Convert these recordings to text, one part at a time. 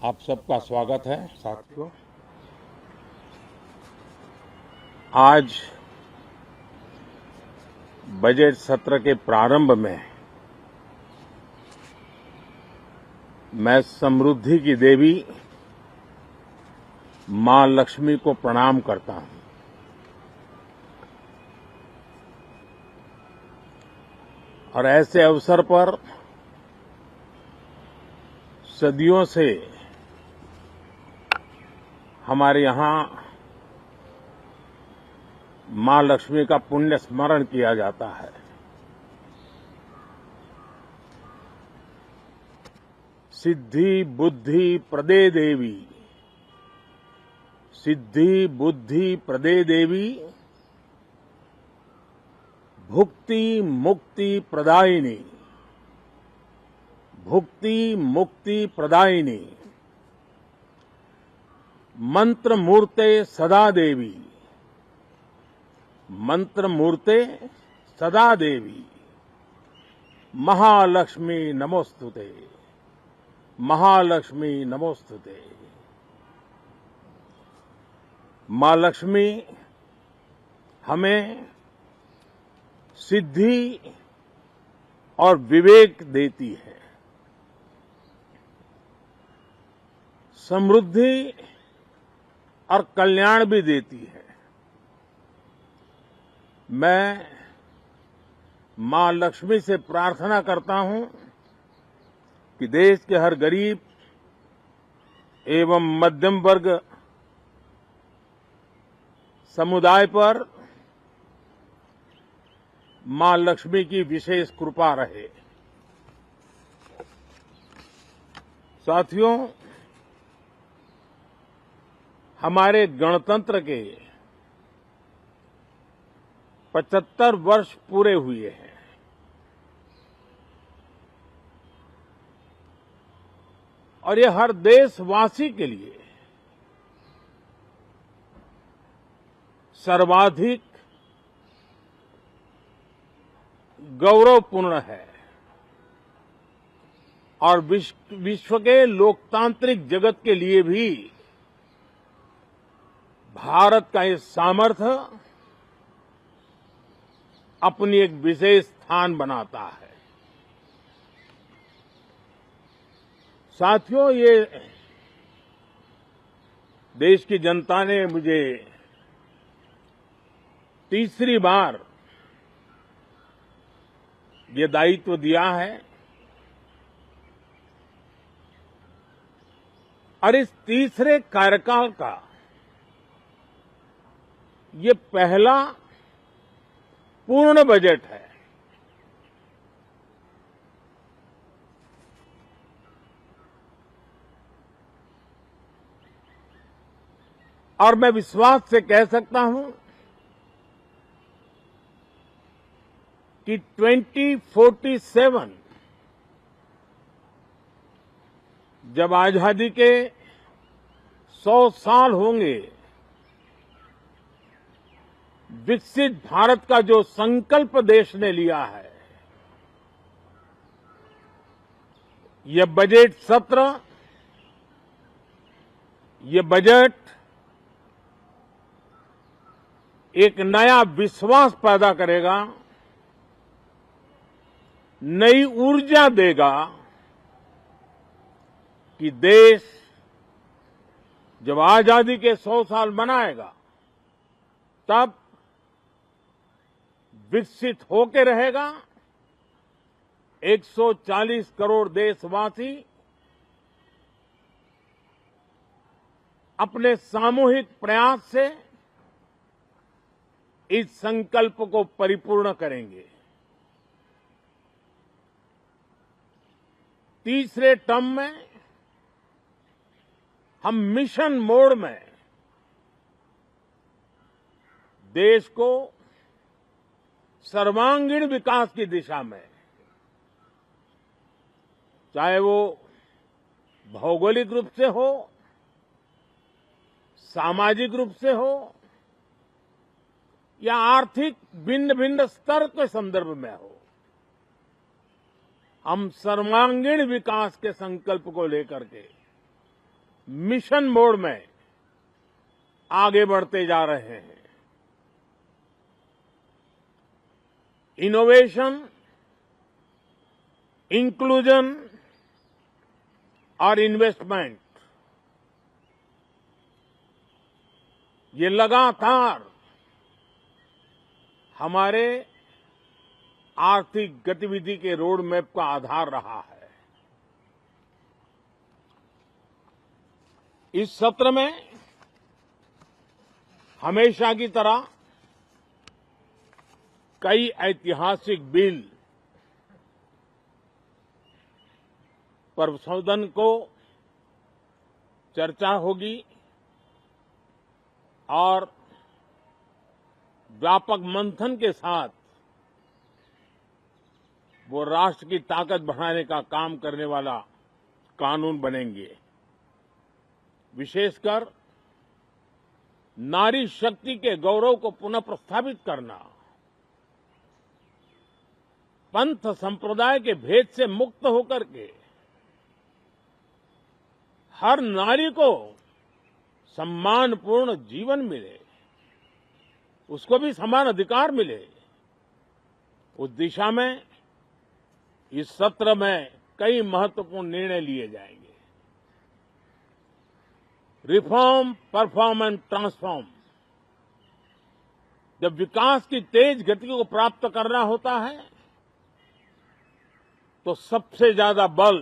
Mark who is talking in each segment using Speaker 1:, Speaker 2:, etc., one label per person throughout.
Speaker 1: आप सबका स्वागत है साथियों। आज बजट सत्र के प्रारंभ में मैं समृद्धि की देवी मां लक्ष्मी को प्रणाम करता हूं और ऐसे अवसर पर सदियों से हमारे यहां मां लक्ष्मी का पुण्य स्मरण किया जाता है। सिद्धि बुद्धि प्रदे देवी, सिद्धि बुद्धि प्रदे देवी, भुक्ति मुक्ति प्रदायिनी, भुक्ति मुक्ति प्रदायिनी, मंत्र मूर्ते सदा देवी, मंत्र मूर्ते सदा देवी, महालक्ष्मी नमोस्तुते, महालक्ष्मी नमोस्तुते। मां लक्ष्मी हमें सिद्धि और विवेक देती है, समृद्धि और कल्याण भी देती है। मैं मां लक्ष्मी से प्रार्थना करता हूं कि देश के हर गरीब एवं मध्यम वर्ग समुदाय पर मां लक्ष्मी की विशेष कृपा रहे। साथियों, हमारे गणतंत्र के 75 वर्ष पूरे हुए हैं और ये हर देशवासी के लिए सर्वाधिक गौरवपूर्ण है और विश्व के लोकतांत्रिक जगत के लिए भी भारत का ये सामर्थ्य अपनी एक विशेष स्थान बनाता है। साथियों, ये देश की जनता ने मुझे तीसरी बार ये दायित्व दिया है और इस तीसरे कार्यकाल का ये पहला पूर्ण बजट है। और मैं विश्वास से कह सकता हूं कि 2047 जब आजादी के 100 साल होंगे, विकसित भारत का जो संकल्प देश ने लिया है, ये बजट सत्र, ये बजट एक नया विश्वास पैदा करेगा, नई ऊर्जा देगा कि देश जब आजादी के 100 साल मनाएगा तब विकसित होकर रहेगा। 140 करोड़ देशवासी अपने सामूहिक प्रयास से इस संकल्प को परिपूर्ण करेंगे। तीसरे टर्म में हम मिशन मोड में देश को सर्वांगीण विकास की दिशा में, चाहे वो भौगोलिक रूप से हो, सामाजिक रूप से हो या आर्थिक भिन्न भिन्न स्तर के संदर्भ में हो, हम सर्वांगीण विकास के संकल्प को लेकर के मिशन मोड में आगे बढ़ते जा रहे हैं। इनोवेशन, इंक्लूजन और इन्वेस्टमेंट, ये लगातार हमारे आर्थिक गतिविधि के रोड मैप का आधार रहा है। इस सत्र में हमेशा की तरह कई ऐतिहासिक बिल पर सदन को चर्चा होगी और व्यापक मंथन के साथ वो राष्ट्र की ताकत बढ़ाने का काम करने वाला कानून बनेंगे। विशेषकर नारी शक्ति के गौरव को पुनः प्रस्तावित करना, पंथ संप्रदाय के भेद से मुक्त होकर के हर नारी को सम्मानपूर्ण जीवन मिले, उसको भी समान अधिकार मिले, उस दिशा में इस सत्र में कई महत्वपूर्ण निर्णय लिए जाएंगे। Reform, perform and transform. जब विकास की तेज गति को प्राप्त करना होता है तो सबसे ज्यादा बल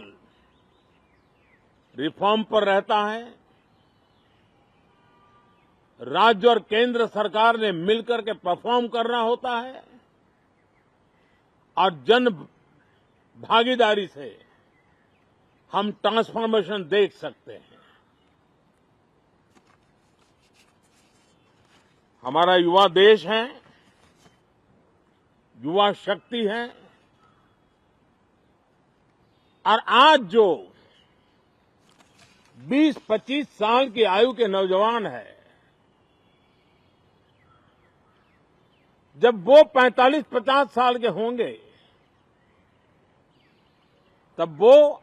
Speaker 1: रिफॉर्म पर रहता है। राज्य और केंद्र सरकार ने मिलकर के परफॉर्म करना होता है और जन भागीदारी से हम ट्रांसफॉर्मेशन देख सकते हैं। हमारा युवा देश है, युवा शक्ति है और आज जो 20-25 साल की आयु के नौजवान हैं, जब वो 45-50 साल के होंगे तब वो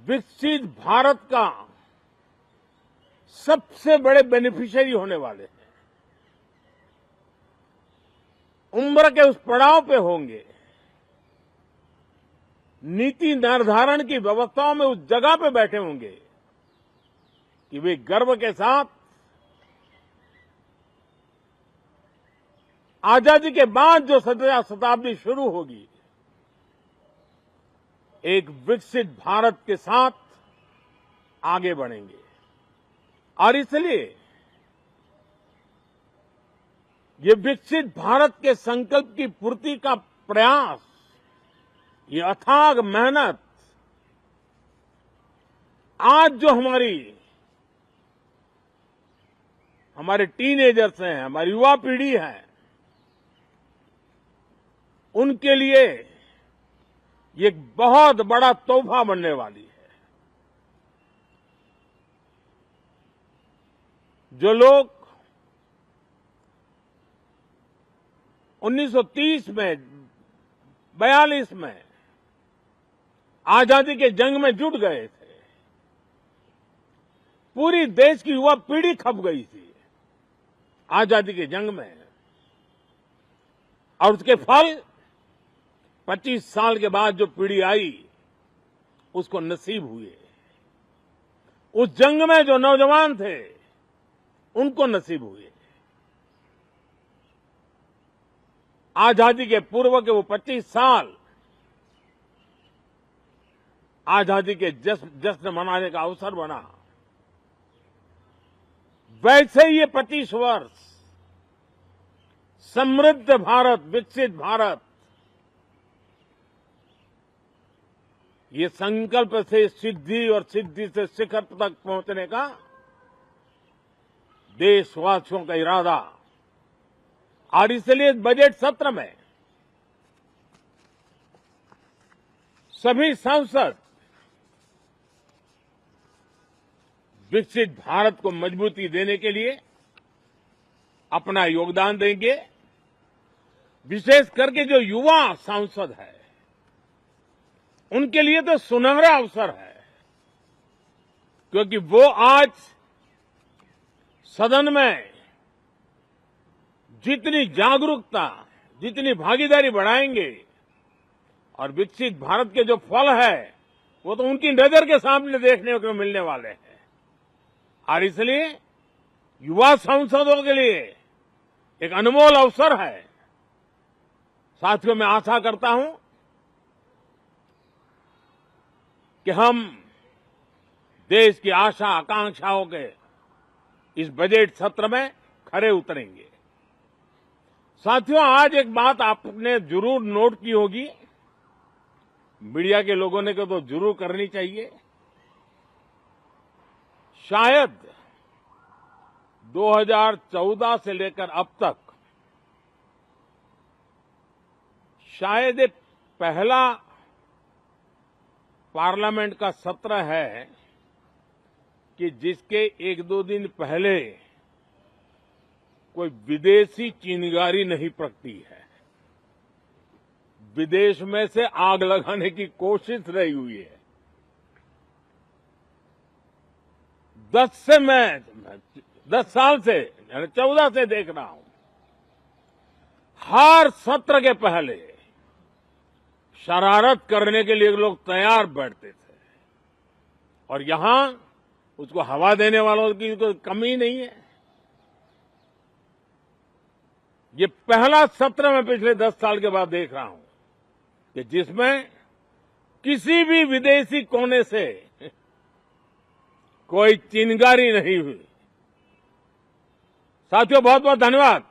Speaker 1: विकसित भारत का सबसे बड़े बेनिफिशियरी होने वाले हैं। उम्र के उस पड़ाव पे होंगे, नीति निर्धारण की व्यवस्थाओं में उस जगह पे बैठे होंगे कि वे गर्व के साथ आजादी के बाद जो शताब्दी शुरू होगी, एक विकसित भारत के साथ आगे बढ़ेंगे। और इसलिए ये विकसित भारत के संकल्प की पूर्ति का प्रयास, ये अथाग मेहनत आज जो हमारे टीनेजर्स हैं, हमारी युवा पीढ़ी है, उनके लिए ये एक बहुत बड़ा तोहफा बनने वाली है। जो लोग 1930 में, 42 में आजादी के जंग में जुट गए थे, पूरी देश की युवा पीढ़ी खप गई थी आजादी के जंग में, और उसके फल 25 साल के बाद जो पीढ़ी आई उसको नसीब हुए। उस जंग में जो नौजवान थे उनको नसीब हुए। आजादी के पूर्व के वो 25 साल आजादी के जश्न मनाने का अवसर बना। वैसे ही ये 25 वर्ष समृद्ध भारत, विकसित भारत, ये संकल्प से सिद्धि और सिद्धि से शिखर तक पहुंचने का देशवासियों का इरादा। और इसलिए बजट सत्र में सभी सांसद विकसित भारत को मजबूती देने के लिए अपना योगदान देंगे। विशेष करके जो युवा सांसद है उनके लिए तो सुनहरा अवसर है क्योंकि वो आज सदन में जितनी जागरूकता, जितनी भागीदारी बढ़ाएंगे और विकसित भारत के जो फल है वो तो उनकी नजर के सामने देखने को मिलने वाले हैं। और इसलिए युवा सांसदों के लिए एक अनमोल अवसर है। साथियों, मैं आशा करता हूं कि हम देश की आशा आकांक्षाओं के इस बजट सत्र में खरे उतरेंगे। साथियों, आज एक बात आपने जरूर नोट की होगी, मीडिया के लोगों ने तो जरूर करनी चाहिए। शायद 2014 से लेकर अब तक शायद ये पहला पार्लियामेंट का सत्र है कि जिसके एक दो दिन पहले कोई विदेशी चिंगारी नहीं प्रगटी है, विदेश में से आग लगाने की कोशिश रही हुई है। 10 साल से 14 से देख रहा हूं, हर सत्र के पहले शरारत करने के लिए लोग तैयार बैठते थे और यहां उसको हवा देने वालों की तो कमी नहीं है। ये पहला सत्र मैं पिछले 10 साल के बाद देख रहा हूं कि जिसमें किसी भी विदेशी कोने से कोई चिंगारी नहीं हुई। साथियों, बहुत बहुत धन्यवाद।